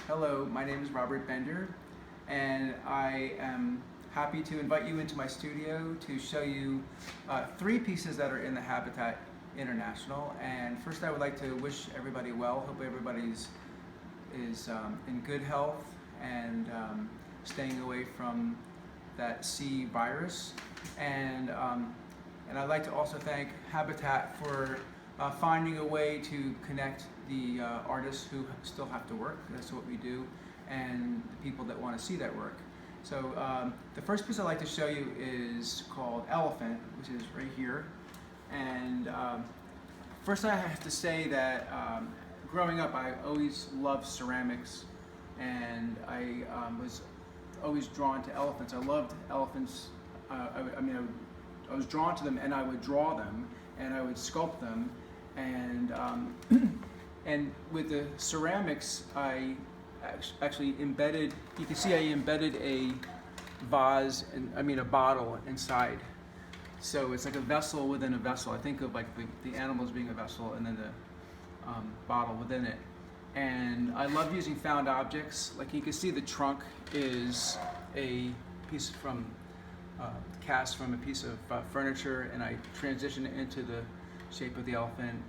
Hello, my name is Robert Bender, and I am happy to invite you into my studio to show you three pieces that are in the Habatat International. And first, I would like to wish everybody well. Hope everybody's in good health and staying away from that C virus. And I'd like to also thank Habatat for finding a way to connect the artists who still have to work. That's what we do, and the people that want to see that work. So the first piece I'd like to show you is called Elephant, which is right here. And first I have to say that growing up I always loved ceramics, and I was always drawn to elephants. I loved elephants. I was drawn to them, and I would draw them, and I would sculpt them, and and with the ceramics, I actually embedded. You can see I embedded a vase, and a bottle inside. So it's like a vessel within a vessel. I think of like the animals being a vessel, and then the bottle within it. And I love using found objects. Like you can see, the trunk is a piece from cast from a piece of furniture, and I transition it into the shape of the elephant.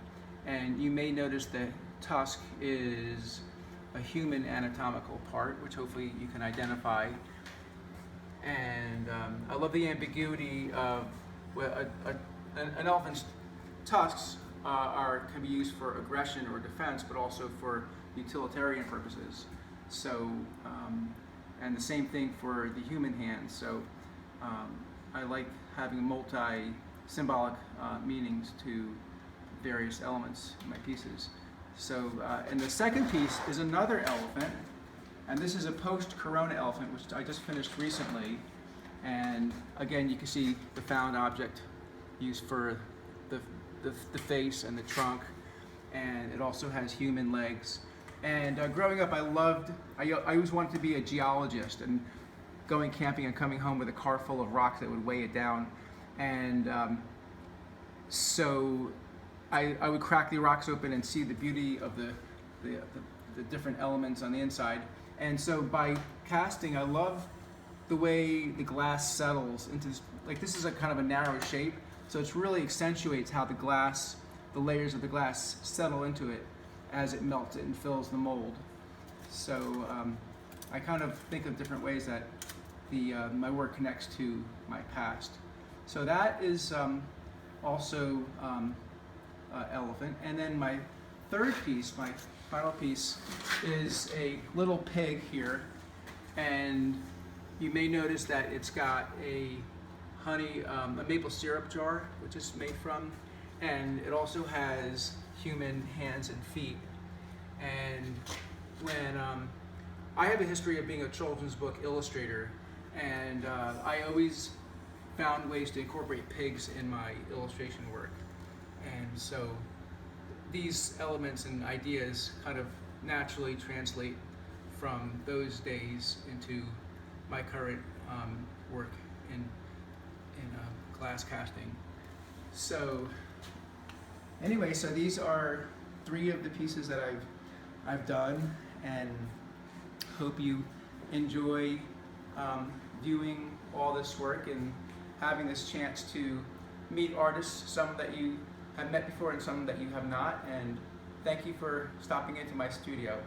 And you may notice the tusk is a human anatomical part, which hopefully you can identify. And I love the ambiguity of an elephant's tusks can be used for aggression or defense, but also for utilitarian purposes. So, and the same thing for the human hand. So I like having multi-symbolic meanings to various elements in my pieces. So, and the second piece is another elephant, and this is a post-corona elephant, which I just finished recently. And again, you can see the found object used for the face and the trunk, and it also has human legs. And growing up, I always wanted to be a geologist, and going camping and coming home with a car full of rocks that would weigh it down. And so I would crack the rocks open and see the beauty of the different elements on the inside. And so by casting, I love the way the glass settles into this. Like, this is a kind of a narrow shape, so it really accentuates how the layers of the glass settle into it as it melts it and fills the mold. So I kind of think of different ways that my work connects to my past. So that is also elephant. And then my third piece, my final piece, is a little pig here. And you may notice that it's got a maple syrup jar, which it's made from, and it also has human hands and feet. And when I have a history of being a children's book illustrator, and I always found ways to incorporate pigs in my illustration work. And so these elements and ideas kind of naturally translate from those days into my current work in glass casting. So anyway, so these are three of the pieces that I've done, and hope you enjoy viewing all this work and having this chance to meet artists, some that you have met before and some that you have not. And thank you for stopping into my studio.